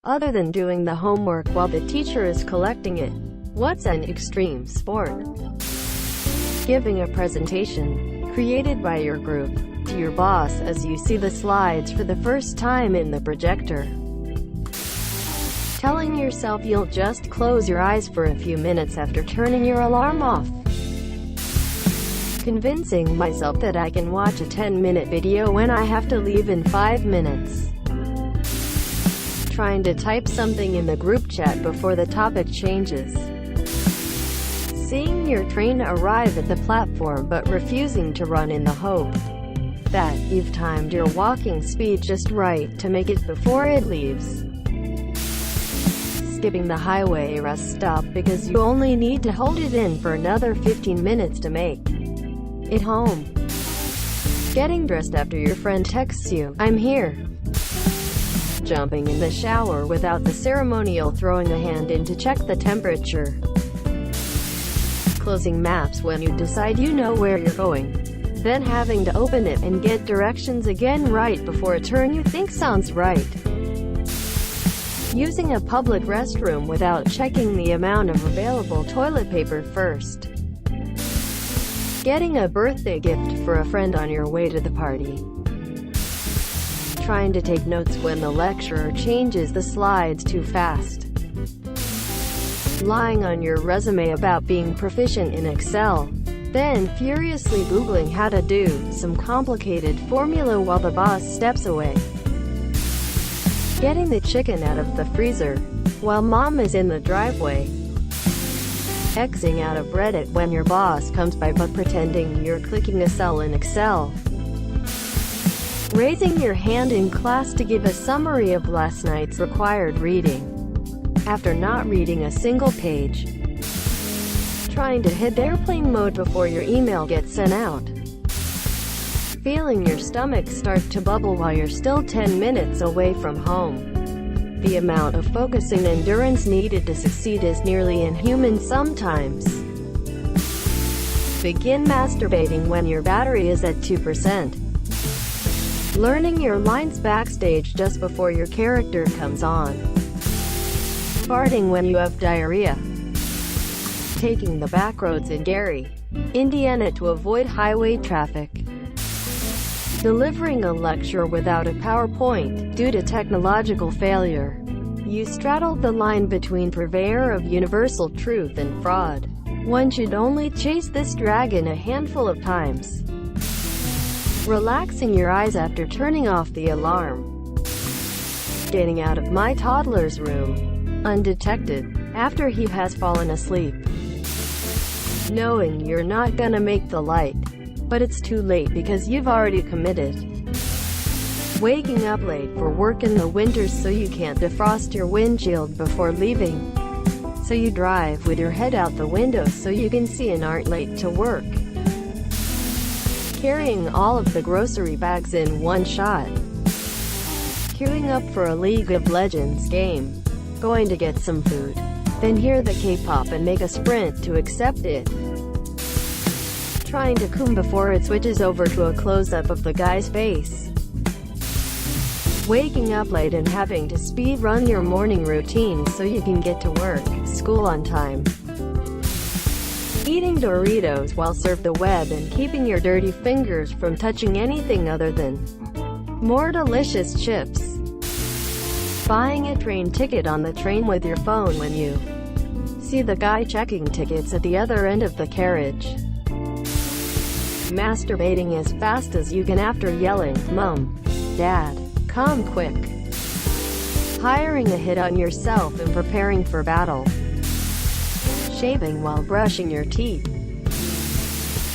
other than doing the homework while the teacher is collecting it. What's an extreme sport? Giving a presentation, created by your group, to your boss as you see the slides for the first time in the projector. Telling yourself you'll just close your eyes for a few minutes after turning your alarm off. Convincing myself that I can watch a 10-minute video when I have to leave in 5 minutes. Trying to type something in the group chat before the topic changes. Seeing your train arrive at the platform but refusing to run in the hope that you've timed your walking speed just right to make it before it leaves. Skipping the highway rest stop because you only need to hold it in for another 15 minutes to make it home. Getting dressed after your friend texts you, "I'm here." Jumping in the shower without the ceremonial throwing a hand in to check the temperature. Closing maps when you decide you know where you're going, then having to open it and get directions again right before a turn you think sounds right. Using a public restroom without checking the amount of available toilet paper first. Getting a birthday gift for a friend on your way to the party. Trying to take notes when the lecturer changes the slides too fast. Lying on your resume about being proficient in Excel, then furiously Googling how to do some complicated formula while the boss steps away. Getting the chicken out of the freezer while mom is in the driveway. Xing out of Reddit when your boss comes by but pretending you're clicking a cell in Excel. Raising your hand in class to give a summary of last night's required reading after not reading a single page. Trying to hit airplane mode before your email gets sent out. Feeling your stomach start to bubble while you're still 10 minutes away from home. The amount of focus and endurance needed to succeed is nearly inhuman sometimes. Begin masturbating when your battery is at 2%. Learning your lines backstage just before your character comes on. Farting when you have diarrhea. Taking the back roads in Gary, Indiana to avoid highway traffic. Delivering a lecture without a PowerPoint due to technological failure. You straddled the line between purveyor of universal truth and fraud. One should only chase this dragon a handful of times. Relaxing your eyes after turning off the alarm. Getting out of my toddler's room undetected after he has fallen asleep. Knowing you're not gonna make the light, but it's too late because you've already committed. Waking up late for work in the winters so you can't defrost your windshield before leaving. So you drive with your head out the window so you can see and aren't late to work. Carrying all of the grocery bags in one shot. Queuing up for a League of Legends game. Going to get some food. Then hear the K-pop and make a sprint to accept it. Trying to coom before it switches over to a close-up of the guy's face. Waking up late and having to speed run your morning routine so you can get to work, school on time. Eating Doritos while surf the web and keeping your dirty fingers from touching anything other than more delicious chips. Buying a train ticket on the train with your phone when you see the guy checking tickets at the other end of the carriage. Masturbating as fast as you can after yelling, "Mom, Dad, come quick." Hiring a hit on yourself and preparing for battle. Shaving while brushing your teeth.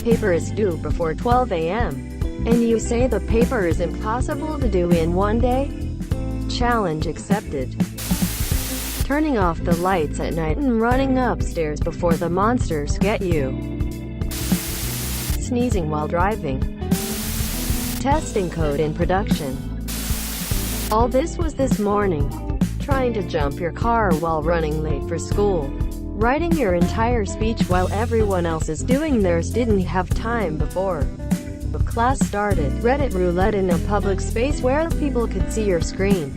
Paper is due before 12 a.m. and you say the paper is impossible to do in one day? Challenge accepted. Turning off the lights at night and running upstairs before the monsters get you. Sneezing while driving. Testing code in production. All this was this morning. Trying to jump your car while running late for school. Writing your entire speech while everyone else is doing theirs. Didn't have time before class started. Reddit roulette in a public space where people could see your screen.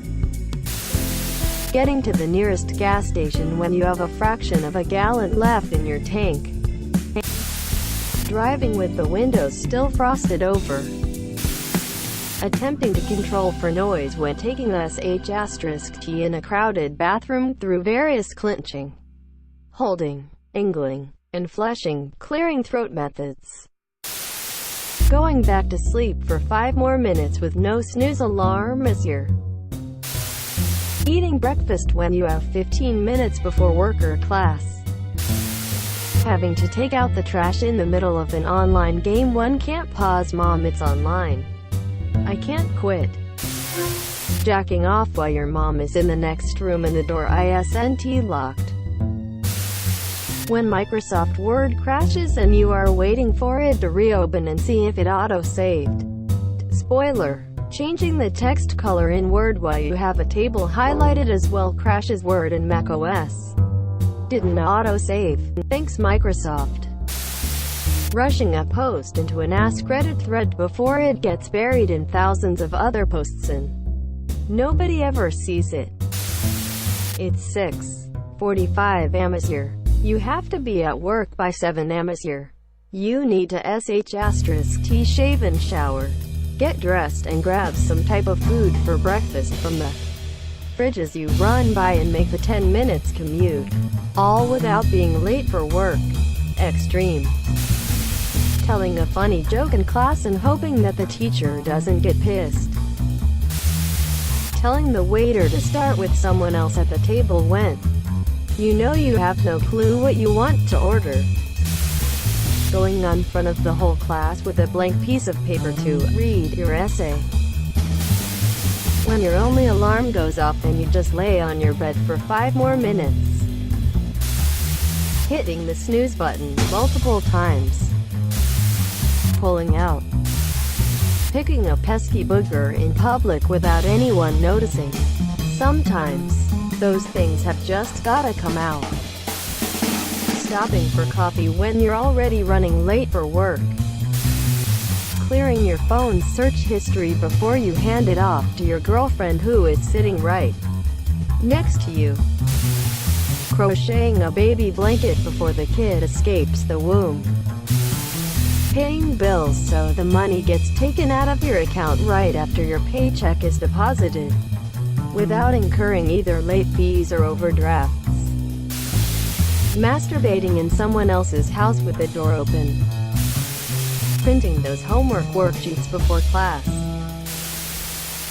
getting to the nearest gas station when you have a fraction of a gallon left in your tank, driving with the windows still frosted over, attempting to control for noise when taking sh*t in a crowded bathroom through various clinching, holding, angling, and flushing, clearing throat methods, going back to sleep for 5 more minutes with no snooze alarm as you're eating breakfast when you have 15 minutes before work or class, having to take out the trash in the middle of an online game one can't pause, mom it's online, I can't quit, jacking off while your mom is in the next room and the door isn't locked, when Microsoft Word crashes and you are waiting for it to reopen and see if it auto-saved. Spoiler: changing the text color in Word while you have a table highlighted as well crashes Word and macOS. Didn't auto-save. Thanks Microsoft. Rushing a post into an AskReddit thread before it gets buried in thousands of other posts and nobody ever sees it. It's 6:45 am. You have to be at work by 7 am. You need to sh*t shave and shower, get dressed and grab some type of food for breakfast from the fridge as you run by and make the 10 minutes commute, all without being late for work. Extreme. Telling a funny joke in class and hoping that the teacher doesn't get pissed. Telling the waiter to start with someone else at the table when you know you have no clue what you want to order. Going in front of the whole class with a blank piece of paper to read your essay. When your only alarm goes off and you just lay on your bed for 5 more minutes. Hitting the snooze button multiple times. Pulling out. Picking a pesky booger in public without anyone noticing. Sometimes those things have just gotta come out. Stopping for coffee when you're already running late for work. Clearing your phone's search history before you hand it off to your girlfriend who is sitting right next to you. Crocheting a baby blanket before the kid escapes the womb. Paying bills so the money gets taken out of your account right after your paycheck is deposited, without incurring either late fees or overdrafts. Masturbating in someone else's house with the door open. Printing those homework worksheets before class.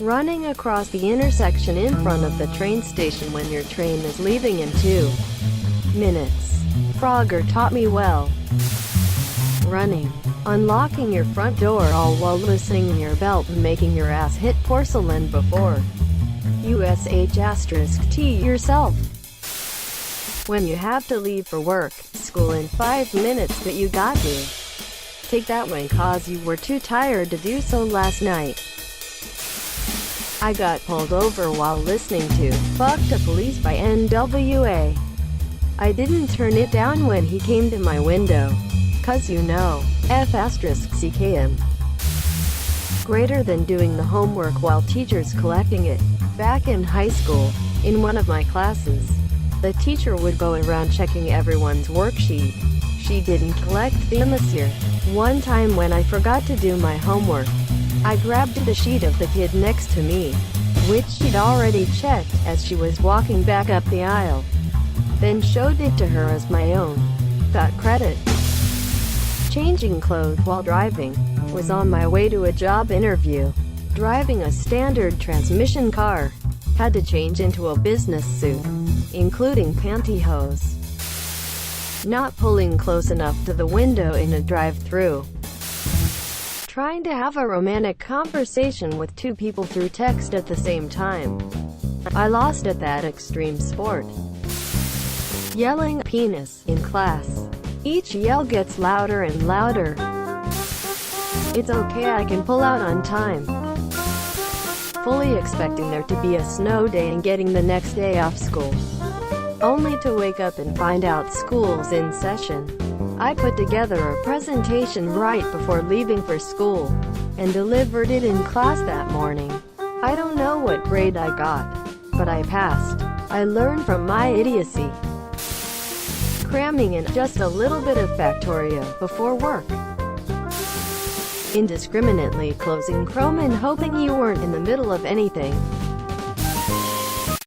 Running across the intersection in front of the train station when your train is leaving in 2 minutes. Frogger taught me well. Running. Unlocking your front door all while loosening your belt and making your ass hit porcelain before you sh*t yourself. When you have to leave for work, school in 5 minutes but you got to take that one cause you were too tired to do so last night. I got pulled over while listening to Fuck the Police by NWA. I didn't turn it down when he came to my window. Cause you know, F***CKM. Greater than doing the homework while teachers collecting it. Back in high school, in one of my classes, the teacher would go around checking everyone's worksheet. She didn't collect them this year. One time when I forgot to do my homework, I grabbed the sheet of the kid next to me, which she'd already checked as she was walking back up the aisle, then showed it to her as my own. Got credit. Changing clothes while driving. Was on my way to a job interview. Driving a standard transmission car. Had to change into a business suit, including pantyhose. Not pulling close enough to the window in a drive-thru. Trying to have a romantic conversation with 2 people through text at the same time. I lost at that extreme sport. Yelling penis in class. Each yell gets louder and louder. It's okay, I can pull out on time. Fully expecting there to be a snow day and getting the next day off school, only to wake up and find out school's in session. I put together a presentation right before leaving for school, and delivered it in class that morning. I don't know what grade I got, but I passed. I learned from my idiocy. Cramming in just a little bit of factorio before work. Indiscriminately closing Chrome and hoping you weren't in the middle of anything.